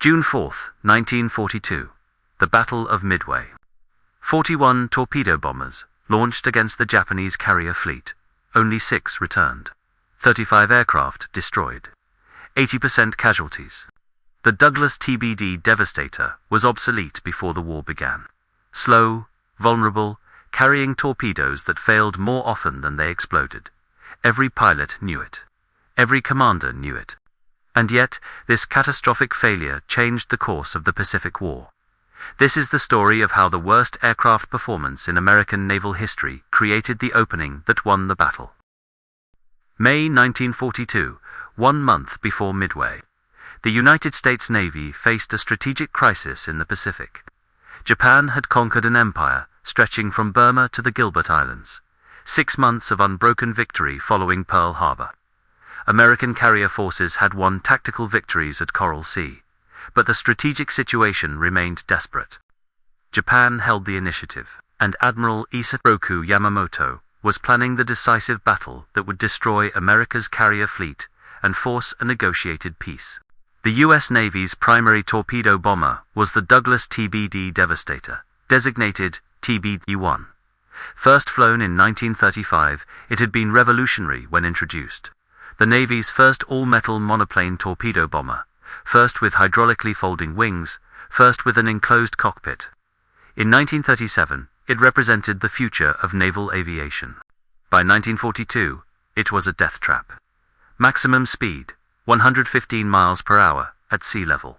June 4, 1942. The Battle of Midway. 41 torpedo bombers launched against the Japanese carrier fleet. Only 6 returned. 35 aircraft destroyed. 80% casualties. The Douglas TBD Devastator was obsolete before the war began. Slow, vulnerable, carrying torpedoes that failed more often than they exploded. Every pilot knew it. Every commander knew it. And yet, this catastrophic failure changed the course of the Pacific War. This is the story of how the worst aircraft performance in American naval history created the opening that won the battle. May 1942, 1 month before Midway. The United States Navy faced a strategic crisis in the Pacific. Japan had conquered an empire stretching from Burma to the Gilbert Islands. 6 months of unbroken victory following Pearl Harbor. American carrier forces had won tactical victories at Coral Sea, but the strategic situation remained desperate. Japan held the initiative, and Admiral Isoroku Yamamoto was planning the decisive battle that would destroy America's carrier fleet and force a negotiated peace. The U.S. Navy's primary torpedo bomber was the Douglas TBD Devastator, designated TBD-1. First flown in 1935, it had been revolutionary when introduced. The Navy's first all-metal monoplane torpedo bomber, first with hydraulically folding wings, first with an enclosed cockpit. In 1937, it represented the future of naval aviation. By 1942, it was a death trap. Maximum speed, 115 miles per hour at sea level.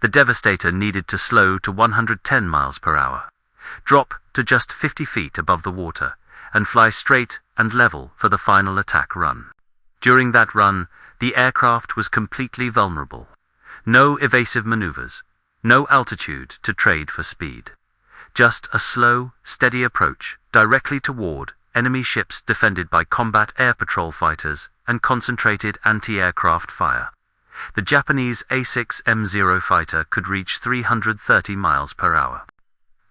The Devastator needed to slow to 110 miles per hour, drop to just 50 feet above the water, and fly straight and level for the final attack run. During that run, the aircraft was completely vulnerable. No evasive maneuvers, no altitude to trade for speed. Just a slow, steady approach directly toward enemy ships defended by combat air patrol fighters and concentrated anti-aircraft fire. The Japanese A6M0 fighter could reach 330 miles per hour.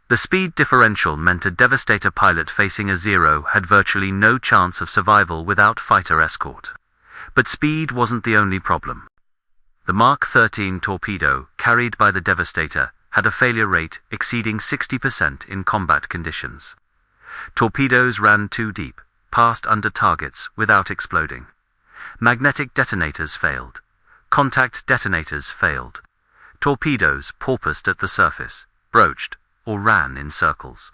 The speed differential meant a Devastator pilot facing a Zero had virtually no chance of survival without fighter escort. But speed wasn't the only problem. The Mark 13 torpedo carried by the Devastator had a failure rate exceeding 60% in combat conditions. Torpedoes ran too deep, passed under targets without exploding. Magnetic detonators failed. Contact detonators failed. Torpedoes porpoised at the surface, broached, or ran in circles.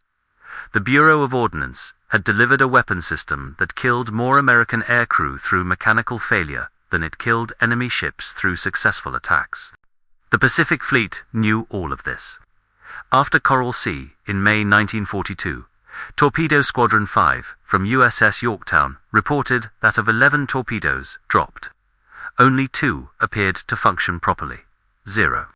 The Bureau of Ordnance had delivered a weapon system that killed more American aircrew through mechanical failure than it killed enemy ships through successful attacks. The Pacific Fleet knew all of this. After Coral Sea, in May 1942, Torpedo Squadron 5 from USS Yorktown reported that of 11 torpedoes dropped, only 2 appeared to function properly, 0.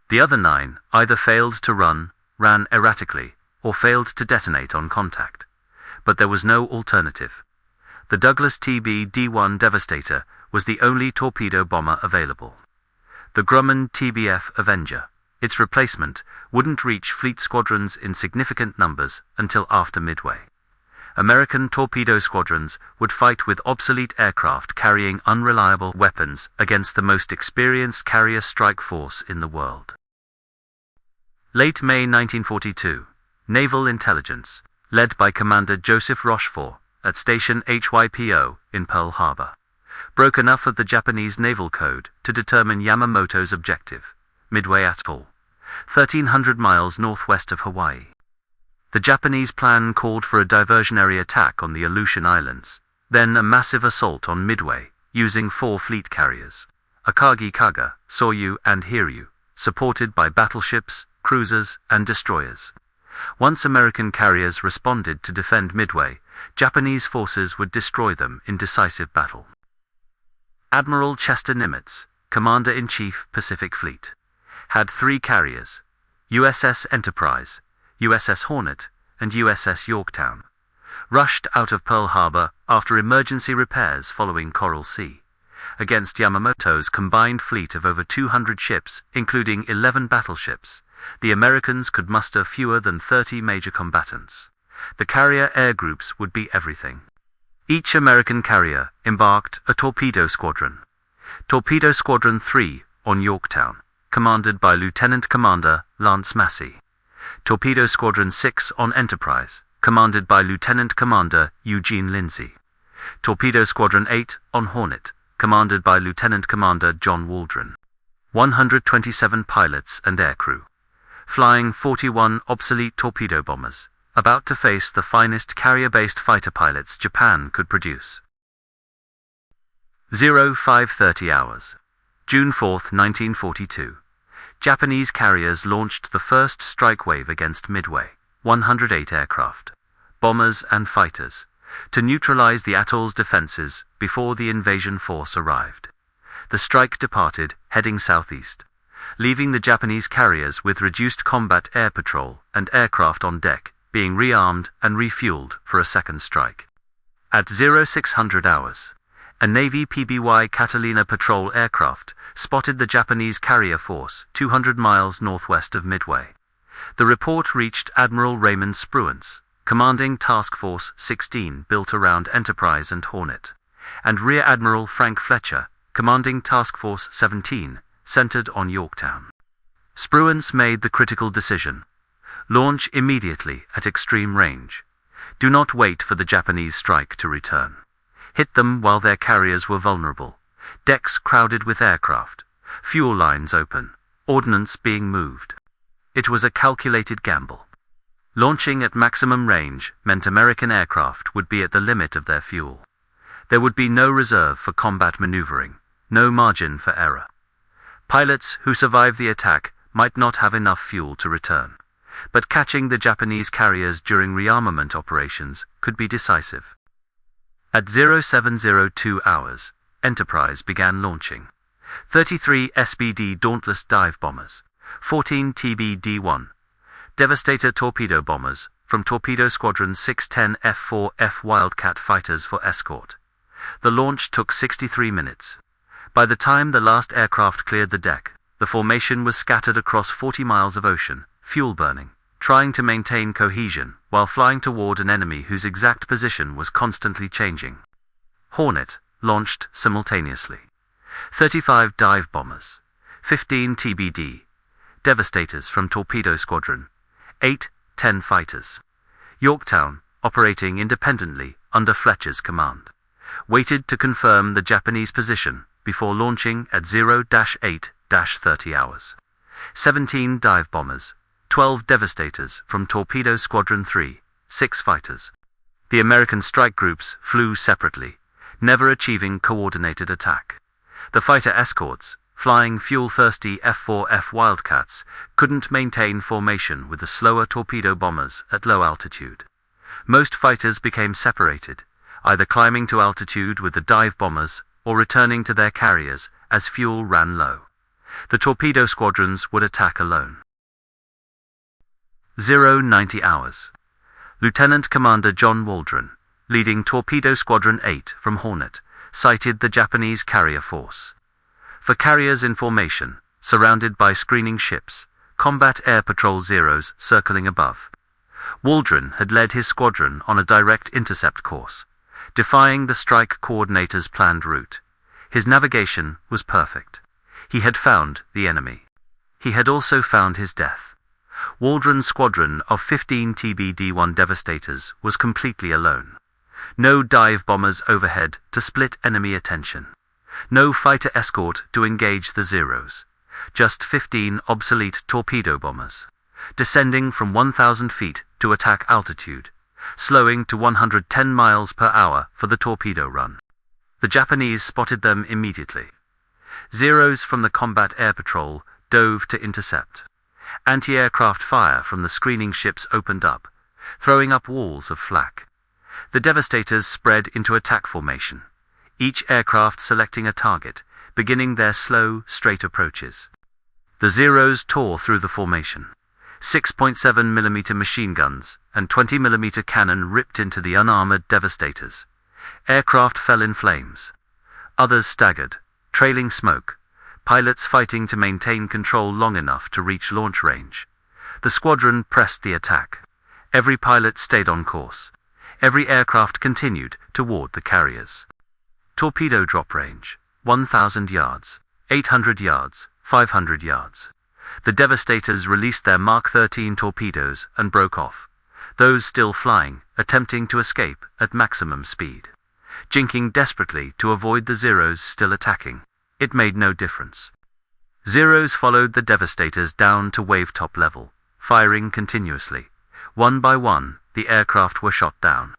The other 9 either failed to run, ran erratically, or failed to detonate on contact. But there was no alternative. The Douglas TBD-1 Devastator was the only torpedo bomber available. The Grumman TBF Avenger, its replacement, wouldn't reach fleet squadrons in significant numbers until after Midway. American torpedo squadrons would fight with obsolete aircraft carrying unreliable weapons against the most experienced carrier strike force in the world. Late May 1942, Naval Intelligence, led by Commander Joseph Rochefort at Station HYPO in Pearl Harbor, broke enough of the Japanese Naval Code to determine Yamamoto's objective, Midway Atoll, 1,300 miles northwest of Hawaii. The Japanese plan called for a diversionary attack on the Aleutian Islands, then a massive assault on Midway using 4 fleet carriers, Akagi Kaga, Soryu, and Hiryu, supported by battleships, cruisers, and destroyers. Once American carriers responded to defend Midway, Japanese forces would destroy them in decisive battle. Admiral Chester Nimitz, Commander-in-Chief Pacific Fleet, had 3 carriers, USS Enterprise, USS Hornet, and USS Yorktown, rushed out of Pearl Harbor after emergency repairs following Coral Sea, against Yamamoto's combined fleet of over 200 ships, including 11 battleships. The Americans could muster fewer than 30 major combatants. The carrier air groups would be everything. Each American carrier embarked a torpedo squadron. Torpedo Squadron 3 on Yorktown, commanded by Lieutenant Commander Lance Massey. Torpedo Squadron 6 on Enterprise, commanded by Lieutenant Commander Eugene Lindsay. Torpedo Squadron 8 on Hornet, commanded by Lieutenant Commander John Waldron. 127 pilots and aircrew. Flying 41 obsolete torpedo bombers, about to face the finest carrier-based fighter pilots Japan could produce. 0530 hours. June 4, 1942. Japanese carriers launched the first strike wave against Midway, 108 aircraft, bombers and fighters, to neutralize the atoll's defenses before the invasion force arrived. The strike departed, heading southeast, leaving the Japanese carriers with reduced combat air patrol and aircraft on deck, being rearmed and refueled for a second strike. At 0600 hours, a Navy PBY Catalina patrol aircraft spotted the Japanese carrier force 200 miles northwest of Midway. The report reached Admiral Raymond Spruance, commanding Task Force 16 built around Enterprise and Hornet, and Rear Admiral Frank Fletcher, commanding Task Force 17, centered on Yorktown. Spruance made the critical decision: launch immediately at extreme range. Do not wait for the Japanese strike to return. Hit them while their carriers were vulnerable, decks crowded with aircraft, fuel lines open, ordnance being moved. It was a calculated gamble. Launching at maximum range meant American aircraft would be at the limit of their fuel. There would be no reserve for combat maneuvering, no margin for error. Pilots who survived the attack might not have enough fuel to return, but catching the Japanese carriers during rearmament operations could be decisive. At 0702 hours, Enterprise began launching. 33 SBD Dauntless dive bombers, 14 TBD-1 Devastator torpedo bombers from Torpedo Squadron 610 F4F Wildcat fighters for escort. The launch took 63 minutes. By the time the last aircraft cleared the deck, the formation was scattered across 40 miles of ocean, fuel burning, trying to maintain cohesion while flying toward an enemy whose exact position was constantly changing. Hornet launched simultaneously. 35 dive bombers, 15 TBD Devastators from Torpedo Squadron 8, 10 fighters. Yorktown, operating independently under Fletcher's command, waited to confirm the Japanese position before launching at 0-8-30 hours. 17 dive bombers, 12 Devastators from Torpedo Squadron 3, 6 fighters. The American strike groups flew separately, never achieving coordinated attack. The fighter escorts, flying fuel-thirsty F4F Wildcats, couldn't maintain formation with the slower torpedo bombers at low altitude. Most fighters became separated, either climbing to altitude with the dive bombers or returning to their carriers as fuel ran low. The torpedo squadrons would attack alone. 090 hours. Lieutenant Commander John Waldron, leading Torpedo Squadron 8 from Hornet, sighted the Japanese carrier force. For carriers in formation, surrounded by screening ships, combat air patrol Zeros circling above. Waldron had led his squadron on a direct intercept course, defying the strike coordinator's planned route. His navigation was perfect. He had found the enemy. He had also found his death. Waldron's squadron of 15 TBD-1 Devastators was completely alone. No dive bombers overhead to split enemy attention. No fighter escort to engage the Zeros. Just 15 obsolete torpedo bombers, descending from 1,000 feet to attack altitude, slowing to 110 miles per hour for the torpedo run. The Japanese spotted them immediately. Zeros from the combat air patrol dove to intercept. Anti-aircraft fire from the screening ships opened up, throwing up walls of flak. The Devastators spread into attack formation, each aircraft selecting a target, beginning their slow, straight approaches. The Zeros tore through the formation. 6.7mm machine guns and 20mm cannon ripped into the unarmored Devastators. Aircraft fell in flames. Others staggered, trailing smoke, pilots fighting to maintain control long enough to reach launch range. The squadron pressed the attack. Every pilot stayed on course. Every aircraft continued toward the carriers. Torpedo drop range, 1,000 yards, 800 yards, 500 yards. The Devastators released their Mark 13 torpedoes and broke off, those still flying attempting to escape at maximum speed, jinking desperately to avoid the Zeros still attacking. It made no difference. Zeros followed the Devastators down to wave-top level, firing continuously. One by one, the aircraft were shot down.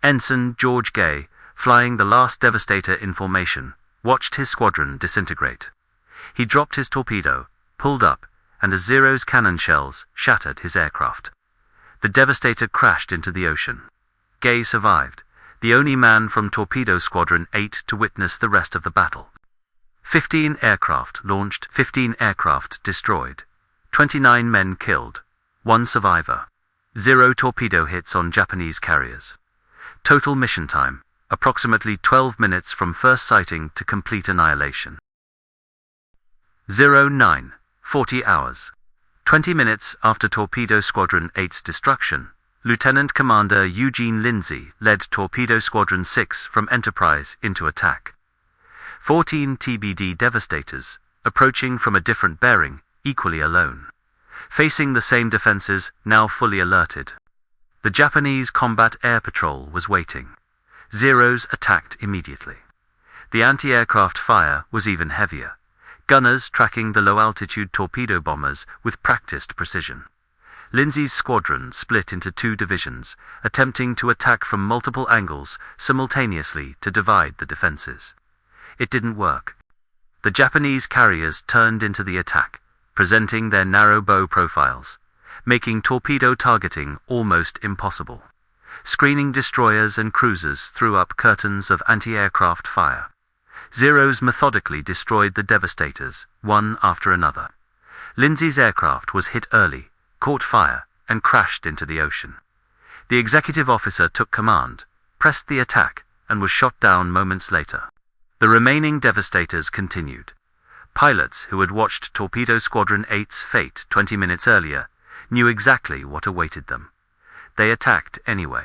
Ensign George Gay, flying the last Devastator in formation, watched his squadron disintegrate. He dropped his torpedo, pulled up, and a Zero's cannon shells shattered his aircraft. The Devastator crashed into the ocean. Gay survived, the only man from Torpedo Squadron 8 to witness the rest of the battle. 15 aircraft launched, 15 aircraft destroyed, 29 men killed, 1 survivor. 0 torpedo hits on Japanese carriers. Total mission time, approximately 12 minutes from first sighting to complete annihilation. 09, 40 hours. 20 minutes after Torpedo Squadron 8's destruction, Lieutenant Commander Eugene Lindsay led Torpedo Squadron 6 from Enterprise into attack. 14 TBD Devastators, approaching from a different bearing, equally alone. Facing the same defenses, now fully alerted. The Japanese Combat Air Patrol was waiting. Zeros attacked immediately. The anti-aircraft fire was even heavier. Gunners tracking the low-altitude torpedo bombers with practiced precision. Lindsay's squadron split into 2 divisions, attempting to attack from multiple angles simultaneously to divide the defenses. It didn't work. The Japanese carriers turned into the attack, presenting their narrow bow profiles, making torpedo targeting almost impossible. Screening destroyers and cruisers threw up curtains of anti-aircraft fire. Zeros methodically destroyed the Devastators, one after another. Lindsay's aircraft was hit early, caught fire, and crashed into the ocean. The executive officer took command, pressed the attack, and was shot down moments later. The remaining Devastators continued. Pilots who had watched Torpedo Squadron 8's fate 20 minutes earlier knew exactly what awaited them. They attacked anyway.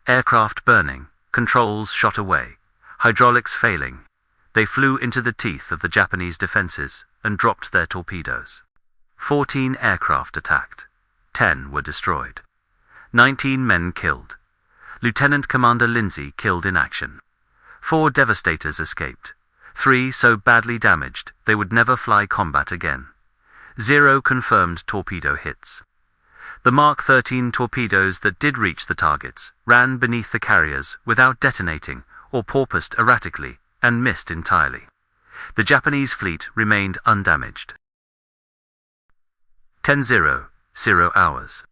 Aircraft burning, controls shot away, hydraulics failing. They flew into the teeth of the Japanese defenses and dropped their torpedoes. 14 aircraft attacked. 10 were destroyed. 19 men killed. Lieutenant Commander Lindsay killed in action. 4 Devastators escaped. 3 so badly damaged they would never fly combat again. 0 confirmed torpedo hits. The Mark 13 torpedoes that did reach the targets ran beneath the carriers without detonating or porpoised erratically and missed entirely. The Japanese fleet remained undamaged. 10:00 hours.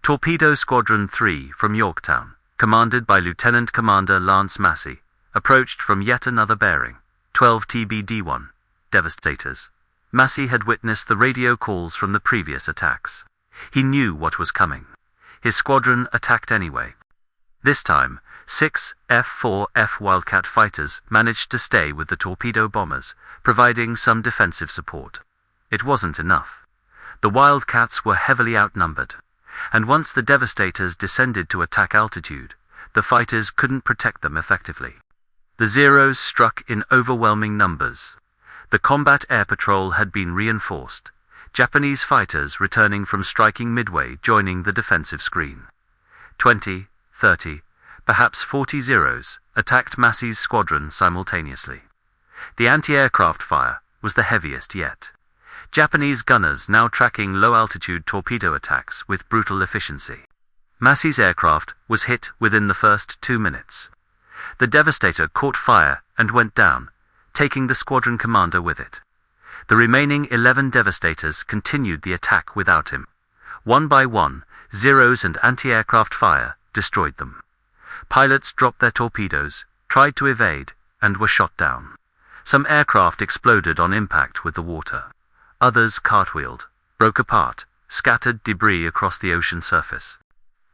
Torpedo Squadron 3 from Yorktown, commanded by Lieutenant Commander Lance Massey, approached from yet another bearing, 12 TBD-1, Devastators. Massey had witnessed the radio calls from the previous attacks. He knew what was coming. His squadron attacked anyway. This time, 6 F-4F Wildcat fighters managed to stay with the torpedo bombers, providing some defensive support. It wasn't enough. The Wildcats were heavily outnumbered, and once the Devastators descended to attack altitude, the fighters couldn't protect them effectively. The Zeros struck in overwhelming numbers. The Combat Air Patrol had been reinforced, Japanese fighters returning from striking Midway joining the defensive screen. 20, 30, perhaps 40 Zeros attacked Massey's squadron simultaneously. The anti-aircraft fire was the heaviest yet. Japanese gunners now tracking low-altitude torpedo attacks with brutal efficiency. Massey's aircraft was hit within the first 2 minutes. The Devastator caught fire and went down, taking the squadron commander with it. The remaining 11 Devastators continued the attack without him. One by one, Zeros and anti-aircraft fire destroyed them. Pilots dropped their torpedoes, tried to evade, and were shot down. Some aircraft exploded on impact with the water. Others cartwheeled, broke apart, scattered debris across the ocean surface.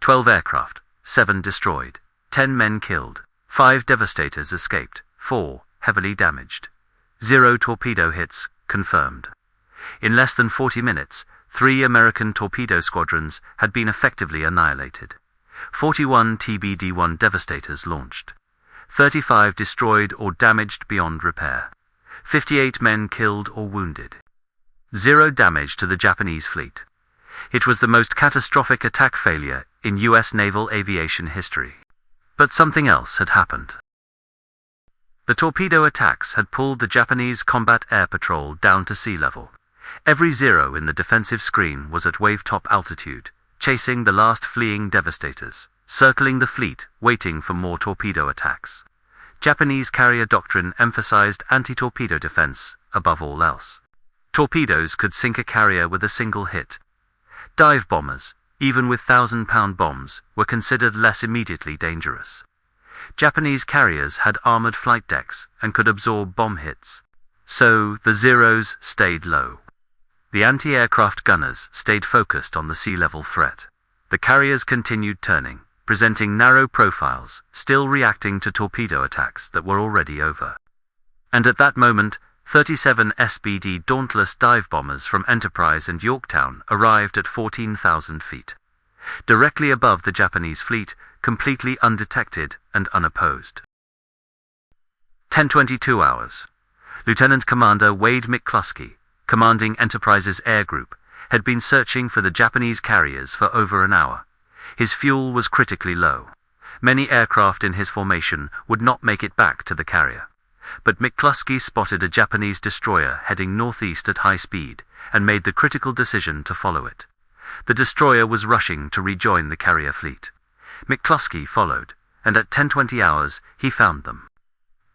12 aircraft, 7 destroyed, 10 men killed, 5 Devastators escaped, 4 heavily damaged. 0 torpedo hits confirmed. In less than 40 minutes, 3 American torpedo squadrons had been effectively annihilated. 41 TBD-1 Devastators launched. 35 destroyed or damaged beyond repair. 58 men killed or wounded. Zero damage to the Japanese fleet. It was the most catastrophic attack failure in U.S. naval aviation history. But something else had happened. The torpedo attacks had pulled the Japanese combat air patrol down to sea level. Every Zero in the defensive screen was at wave-top altitude, chasing the last fleeing Devastators, circling the fleet, waiting for more torpedo attacks. Japanese carrier doctrine emphasized anti-torpedo defense above all else. Torpedoes could sink a carrier with a single hit. Dive bombers, even with 1,000-pound bombs, were considered less immediately dangerous. Japanese carriers had armored flight decks and could absorb bomb hits. So the Zeros stayed low. The anti-aircraft gunners stayed focused on the sea-level threat. The carriers continued turning, presenting narrow profiles, still reacting to torpedo attacks that were already over. And at that moment, 37 SBD Dauntless dive bombers from Enterprise and Yorktown arrived at 14,000 feet. Directly above the Japanese fleet, completely undetected and unopposed. 10:22 hours. Lieutenant Commander Wade McCluskey, commanding Enterprise's air group, had been searching for the Japanese carriers for over an hour. His fuel was critically low. Many aircraft in his formation would not make it back to the carrier. But McCluskey spotted a Japanese destroyer heading northeast at high speed and made the critical decision to follow it. The destroyer was rushing to rejoin the carrier fleet. McCluskey followed, and at 10:20 hours he found them.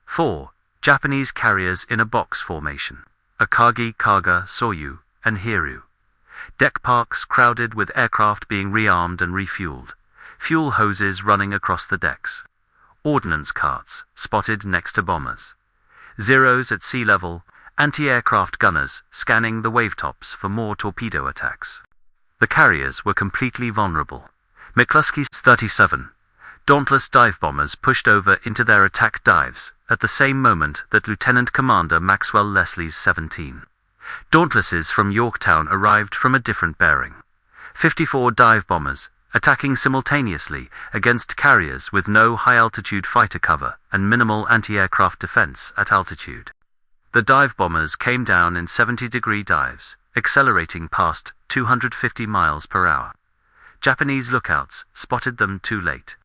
4 Japanese carriers in a box formation: Akagi, Kaga, Soryu, and Hiryu. Deck parks crowded with aircraft being rearmed and refueled, fuel hoses running across the decks. Ordnance carts spotted next to bombers. Zeros at sea level, anti-aircraft gunners scanning the wavetops for more torpedo attacks. The carriers were completely vulnerable. McCluskey's 37 Dauntless dive bombers pushed over into their attack dives at the same moment that Lieutenant Commander Maxwell Leslie's 17 Dauntlesses from Yorktown arrived from a different bearing. 54 dive bombers, attacking simultaneously against carriers with no high-altitude fighter cover and minimal anti-aircraft defense at altitude. The dive bombers came down in 70-degree dives, accelerating past 250 miles per hour. Japanese lookouts spotted them too late.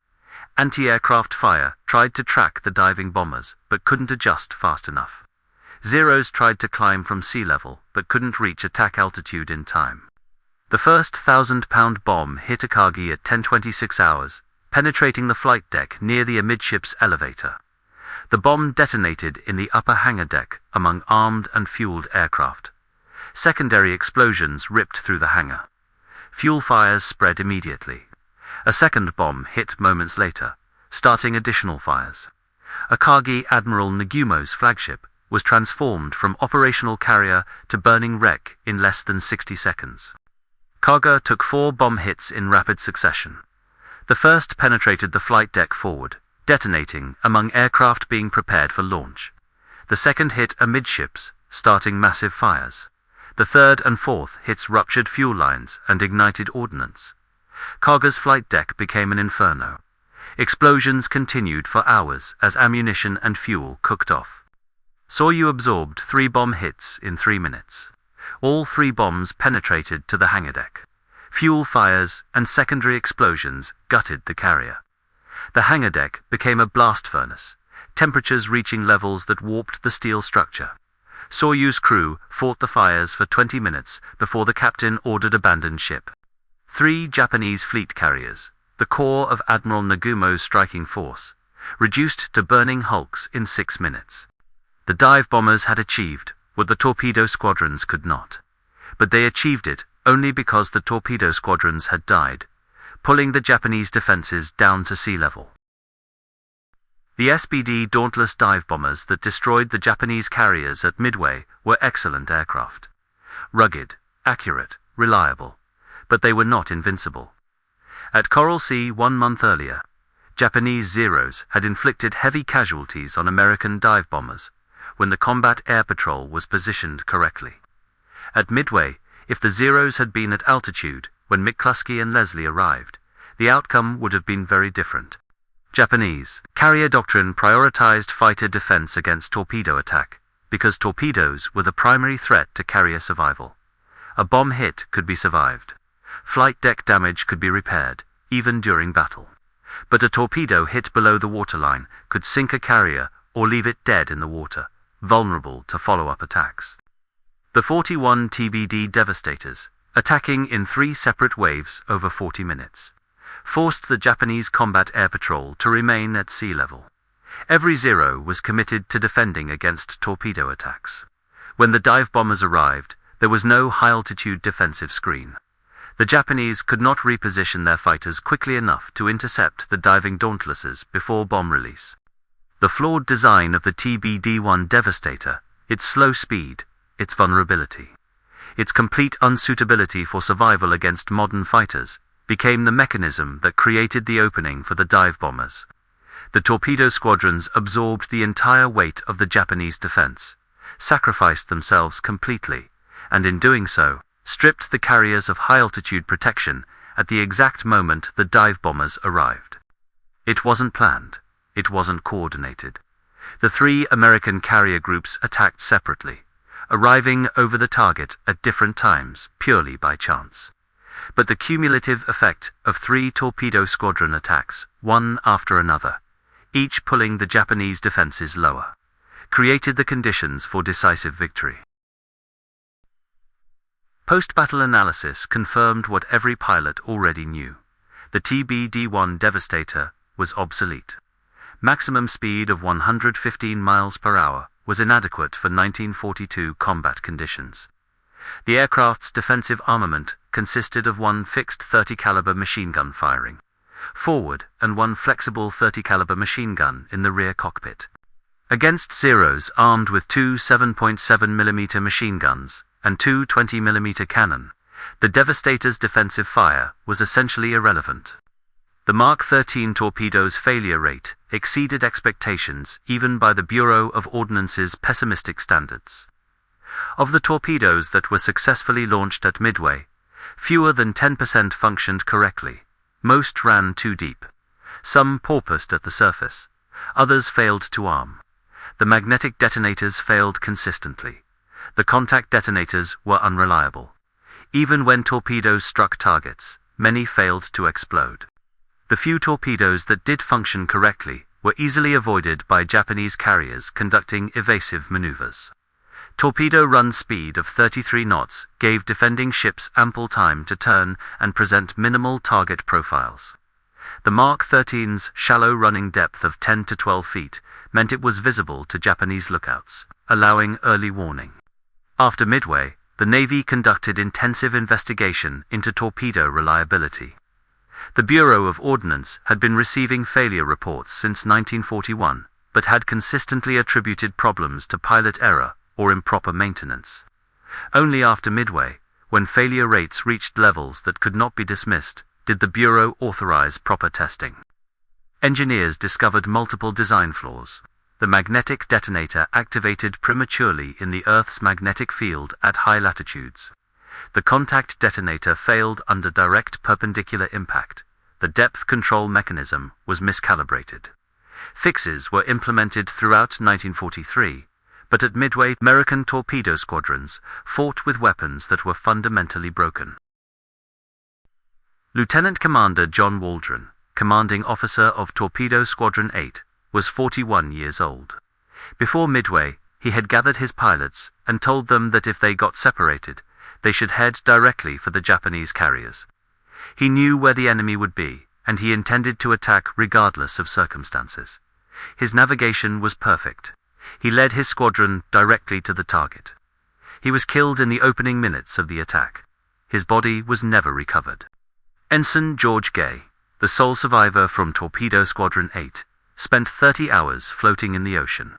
Anti-aircraft fire tried to track the diving bombers, but couldn't adjust fast enough. Zeros tried to climb from sea level, but couldn't reach attack altitude in time. The first 1,000-pound bomb hit Akagi at 10:26 hours, penetrating the flight deck near the amidships elevator. The bomb detonated in the upper hangar deck among armed and fueled aircraft. Secondary explosions ripped through the hangar. Fuel fires spread immediately. A second bomb hit moments later, starting additional fires. Akagi Admiral Nagumo's flagship was transformed from operational carrier to burning wreck in less than 60 seconds. Kaga took 4 bomb hits in rapid succession. The first penetrated the flight deck forward, detonating among aircraft being prepared for launch. The second hit amidships, starting massive fires. The third and fourth hits ruptured fuel lines and ignited ordnance. Kaga's flight deck became an inferno. Explosions continued for hours as ammunition and fuel cooked off. Soryu absorbed 3 bomb hits in 3 minutes. All 3 bombs penetrated to the hangar deck. Fuel fires and secondary explosions gutted the carrier. The hangar deck became a blast furnace, temperatures reaching levels that warped the steel structure. Soryu's crew fought the fires for 20 minutes before the captain ordered abandoned ship. 3 Japanese fleet carriers, the core of Admiral Nagumo's striking force, reduced to burning hulks in 6 minutes. The dive bombers had achieved what the torpedo squadrons could not. But they achieved it only because the torpedo squadrons had died, pulling the Japanese defenses down to sea level. The SBD Dauntless dive bombers that destroyed the Japanese carriers at Midway were excellent aircraft. Rugged, accurate, reliable. But they were not invincible. At Coral Sea 1 month earlier, Japanese Zeros had inflicted heavy casualties on American dive bombers when the combat air patrol was positioned correctly. At Midway, if the Zeros had been at altitude when McCluskey and Leslie arrived, the outcome would have been very different. Japanese carrier doctrine prioritized fighter defense against torpedo attack because torpedoes were the primary threat to carrier survival. A bomb hit could be survived. Flight deck damage could be repaired, even during battle. But a torpedo hit below the waterline could sink a carrier or leave it dead in the water, vulnerable to follow-up attacks. The 41 TBD Devastators, attacking in 3 separate waves over 40 minutes, forced the Japanese Combat Air Patrol to remain at sea level. Every Zero was committed to defending against torpedo attacks. When the dive bombers arrived, there was no high-altitude defensive screen. The Japanese could not reposition their fighters quickly enough to intercept the diving Dauntlesses before bomb release. The flawed design of the TBD-1 Devastator, its slow speed, its vulnerability, its complete unsuitability for survival against modern fighters, became the mechanism that created the opening for the dive bombers. The torpedo squadrons absorbed the entire weight of the Japanese defense, sacrificed themselves completely, and in doing so, stripped the carriers of high-altitude protection at the exact moment the dive bombers arrived. It wasn't planned. It wasn't coordinated. The 3 American carrier groups attacked separately, arriving over the target at different times purely by chance. But the cumulative effect of 3 torpedo squadron attacks, one after another, each pulling the Japanese defenses lower, created the conditions for decisive victory. Post-battle analysis confirmed what every pilot already knew. The TBD-1 Devastator was obsolete. Maximum speed of 115 miles per hour was inadequate for 1942 combat conditions. The aircraft's defensive armament consisted of 1 fixed 30 caliber machine gun firing forward and 1 flexible 30 caliber machine gun in the rear cockpit. Against Zeros armed with 2 7.7 mm machine guns and 2 20 mm cannon, the Devastator's defensive fire was essentially irrelevant. The Mark 13 torpedo's failure rate exceeded expectations even by the Bureau of Ordnance's pessimistic standards. Of the torpedoes that were successfully launched at Midway, fewer than 10% functioned correctly. Most ran too deep. Some porpoised at the surface. Others failed to arm. The magnetic detonators failed consistently. The contact detonators were unreliable. Even when torpedoes struck targets, many failed to explode. The few torpedoes that did function correctly were easily avoided by Japanese carriers conducting evasive maneuvers. Torpedo run speed of 33 knots gave defending ships ample time to turn and present minimal target profiles. The Mark 13's shallow running depth of 10 to 12 feet meant it was visible to Japanese lookouts, allowing early warning. After Midway, the Navy conducted intensive investigation into torpedo reliability. The Bureau of Ordnance had been receiving failure reports since 1941, but had consistently attributed problems to pilot error or improper maintenance. Only after Midway, when failure rates reached levels that could not be dismissed, did the Bureau authorize proper testing. Engineers discovered multiple design flaws. The magnetic detonator activated prematurely in the Earth's magnetic field at high latitudes. The contact detonator failed under direct perpendicular impact. The depth control mechanism was miscalibrated. Fixes were implemented throughout 1943, but at Midway, American torpedo squadrons fought with weapons that were fundamentally broken. Lieutenant Commander John Waldron, commanding officer of Torpedo Squadron 8, was 41 years old. Before Midway, he had gathered his pilots and told them that if they got separated, they should head directly for the Japanese carriers. He knew where the enemy would be, and he intended to attack regardless of circumstances. His navigation was perfect. He led his squadron directly to the target. He was killed in the opening minutes of the attack. His body was never recovered. Ensign George Gay, the sole survivor from Torpedo Squadron 8, spent 30 hours floating in the ocean,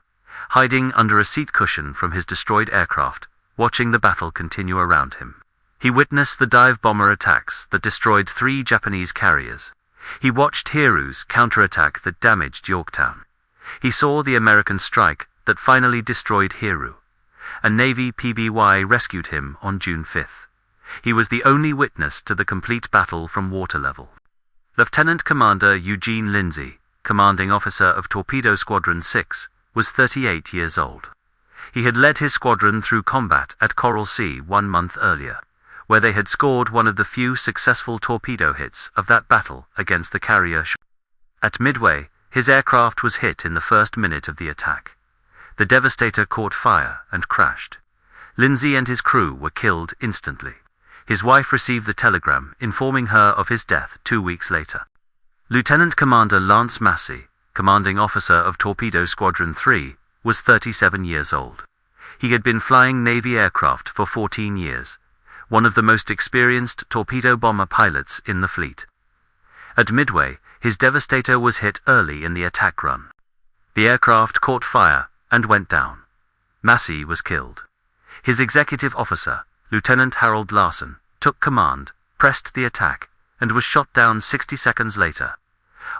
hiding under a seat cushion from his destroyed aircraft, watching the battle continue around him. He witnessed the dive bomber attacks that destroyed 3 Japanese carriers. He watched Hiru's counterattack that damaged Yorktown. He saw the American strike that finally destroyed Hiru. A Navy PBY rescued him on June 5th. He was the only witness to the complete battle from water level. Lieutenant Commander Eugene Lindsay, commanding officer of Torpedo Squadron 6, was 38 years old. He had led his squadron through combat at Coral Sea 1 month earlier, where they had scored one of the few successful torpedo hits of that battle against the carrier. At Midway, his aircraft was hit in the first minute of the attack. The Devastator caught fire and crashed. Lindsay and his crew were killed instantly. His wife received the telegram informing her of his death 2 weeks later. Lieutenant Commander Lance Massey, commanding officer of Torpedo Squadron 3, was 37 years old. He had been flying Navy aircraft for 14 years, one of the most experienced torpedo bomber pilots in the fleet. At Midway, his Devastator was hit early in the attack run. The aircraft caught fire and went down. Massey was killed. His executive officer, Lieutenant Harold Larson, took command, pressed the attack, and was shot down 60 seconds later.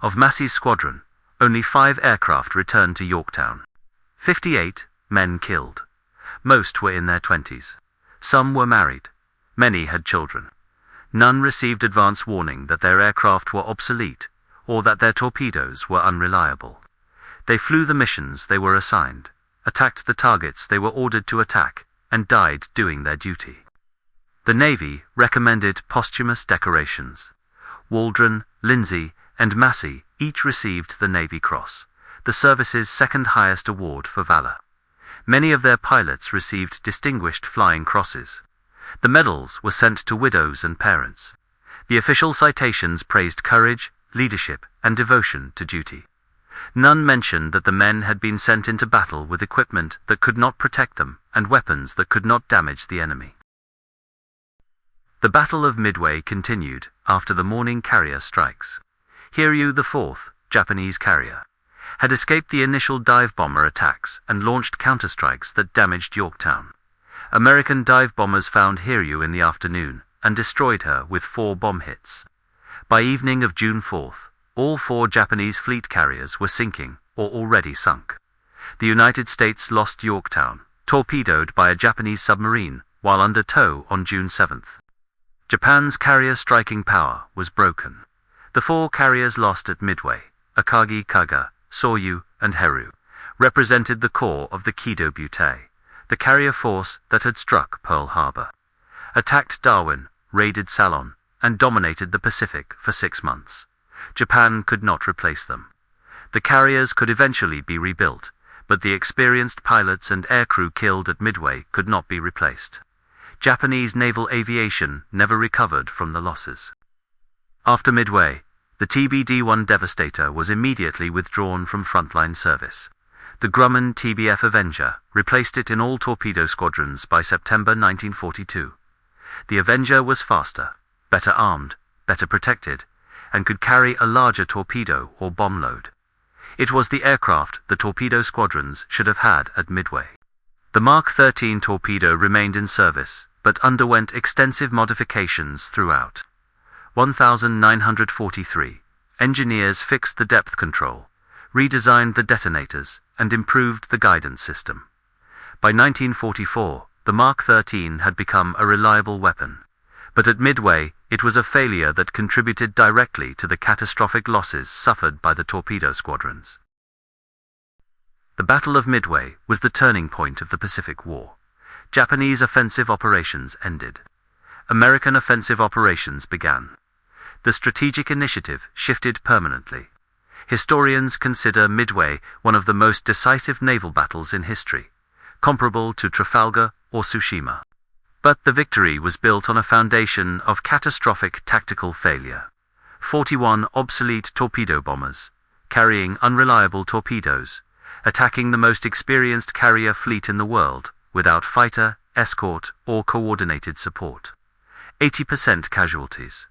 Of Massey's squadron, only 5 aircraft returned to Yorktown. 58 men killed. Most were in their 20s. Some were married. Many had children. None received advance warning that their aircraft were obsolete or that their torpedoes were unreliable. They flew the missions they were assigned, attacked the targets they were ordered to attack, and died doing their duty. The Navy recommended posthumous decorations. Waldron, Lindsay, and Massey each received the Navy Cross, the service's second highest award for valor. Many of their pilots received distinguished flying crosses. The medals were sent to widows and parents. The official citations praised courage, leadership, and devotion to duty. None mentioned that the men had been sent into battle with equipment that could not protect them and weapons that could not damage the enemy. The Battle of Midway continued after the morning carrier strikes. Hiryu IV, Japanese carrier, had escaped the initial dive bomber attacks and launched counterstrikes that damaged Yorktown. American dive bombers found Hiryu in the afternoon and destroyed her with 4 bomb hits. By evening of June 4th, all 4 Japanese fleet carriers were sinking or already sunk. The United States lost Yorktown, torpedoed by a Japanese submarine while under tow on June 7th. Japan's carrier striking power was broken. The 4 carriers lost at Midway, Akagi Kaga, Soryu, and Heru, represented the core of the Kido Butte, the carrier force that had struck Pearl Harbor, attacked Darwin, raided Ceylon, and dominated the Pacific for 6 months. Japan could not replace them. The carriers could eventually be rebuilt, but the experienced pilots and aircrew killed at Midway could not be replaced. Japanese naval aviation never recovered from the losses. After Midway, the TBD-1 Devastator was immediately withdrawn from frontline service. The Grumman TBF Avenger replaced it in all torpedo squadrons by September 1942. The Avenger was faster, better armed, better protected, and could carry a larger torpedo or bomb load. It was the aircraft the torpedo squadrons should have had at Midway. The Mark 13 torpedo remained in service, but underwent extensive modifications throughout. 1943, engineers fixed the depth control, redesigned the detonators, and improved the guidance system. By 1944, the Mark 13 had become a reliable weapon, but at Midway it was a failure that contributed directly to the catastrophic losses suffered by the torpedo squadrons. The Battle of Midway was the turning point of the Pacific War. Japanese offensive operations ended. American offensive operations began. The strategic initiative shifted permanently. Historians consider Midway one of the most decisive naval battles in history, comparable to Trafalgar or Tsushima. But the victory was built on a foundation of catastrophic tactical failure. 41 obsolete torpedo bombers, carrying unreliable torpedoes, attacking the most experienced carrier fleet in the world, without fighter, escort, or coordinated support. 80% casualties.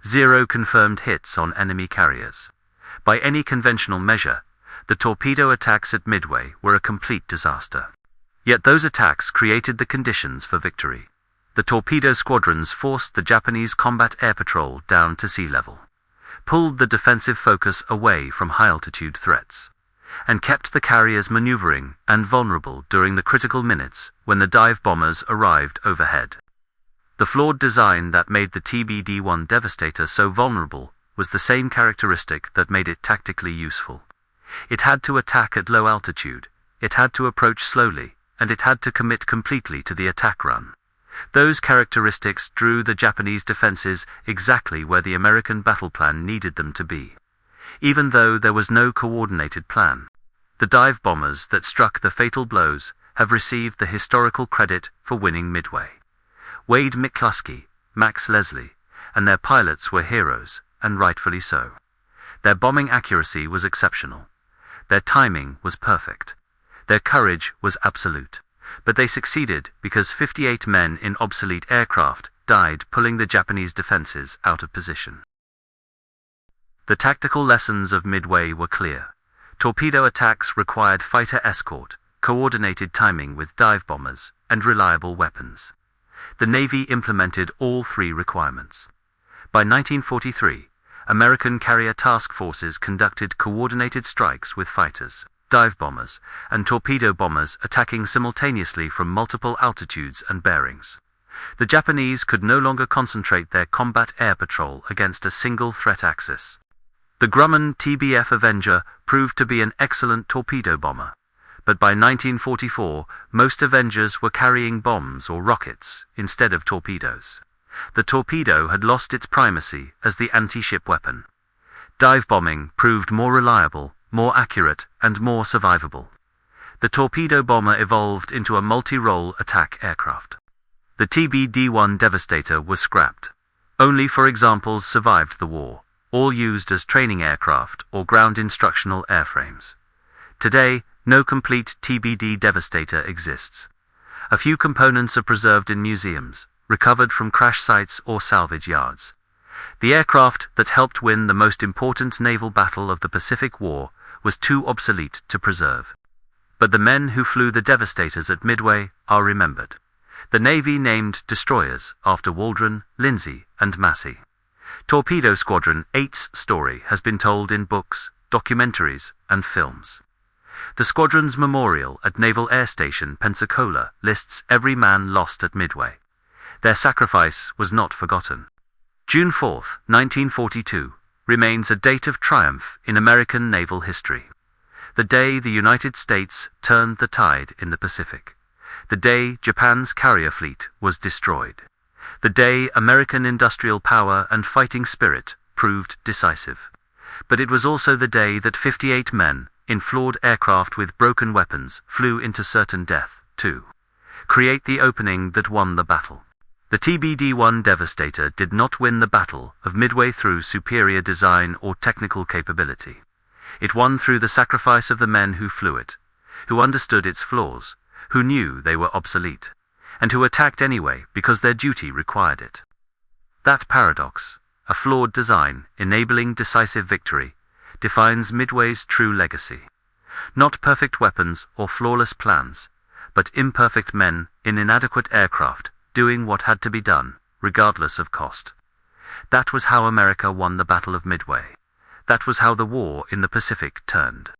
0 confirmed hits on enemy carriers. By any conventional measure, the torpedo attacks at Midway were a complete disaster. Yet those attacks created the conditions for victory. The torpedo squadrons forced the Japanese combat air patrol down to sea level, pulled the defensive focus away from high-altitude threats, and kept the carriers maneuvering and vulnerable during the critical minutes when the dive bombers arrived overhead. The flawed design that made the TBD-1 Devastator so vulnerable was the same characteristic that made it tactically useful. It had to attack at low altitude, it had to approach slowly, and it had to commit completely to the attack run. Those characteristics drew the Japanese defenses exactly where the American battle plan needed them to be, even though there was no coordinated plan. The dive bombers that struck the fatal blows have received the historical credit for winning Midway. Wade McCluskey, Max Leslie, and their pilots were heroes, and rightfully so. Their bombing accuracy was exceptional. Their timing was perfect. Their courage was absolute. But they succeeded because 58 men in obsolete aircraft died pulling the Japanese defenses out of position. The tactical lessons of Midway were clear. Torpedo attacks required fighter escort, coordinated timing with dive bombers, and reliable weapons. The Navy implemented all three requirements. By 1943, American carrier task forces conducted coordinated strikes with fighters, dive bombers, and torpedo bombers attacking simultaneously from multiple altitudes and bearings. The Japanese could no longer concentrate their combat air patrol against a single threat axis. The Grumman TBF Avenger proved to be an excellent torpedo bomber, but by 1944 most Avengers were carrying bombs or rockets instead of torpedoes. The torpedo had lost its primacy as the anti-ship weapon. Dive bombing proved more reliable, more accurate, and more survivable. The torpedo bomber evolved into a multi-role attack aircraft. The TBD Devastator was scrapped. Only 4 examples survived the war, all used as training aircraft or ground instructional airframes. Today, no complete TBD Devastator exists. A few components are preserved in museums, recovered from crash sites or salvage yards. The aircraft that helped win the most important naval battle of the Pacific War was too obsolete to preserve. But the men who flew the Devastators at Midway are remembered. The Navy named destroyers after Waldron, Lindsay, and Massey. Torpedo Squadron Eight's story has been told in books, documentaries, and films. The squadron's memorial at Naval Air Station Pensacola lists every man lost at Midway. Their sacrifice was not forgotten. June 4, 1942, remains a date of triumph in American naval history. The day the United States turned the tide in the Pacific. The day Japan's carrier fleet was destroyed. The day American industrial power and fighting spirit proved decisive. But it was also the day that 58 men, in flawed aircraft with broken weapons, flew into certain death, to create the opening that won the battle. The TBD Devastator did not win the battle of Midway through superior design or technical capability. It won through the sacrifice of the men who flew it, who understood its flaws, who knew they were obsolete, and who attacked anyway because their duty required it. That paradox, a flawed design enabling decisive victory, defines Midway's true legacy. Not perfect weapons or flawless plans, but imperfect men in inadequate aircraft doing what had to be done, regardless of cost. That was how America won the Battle of Midway. That was how the war in the Pacific turned.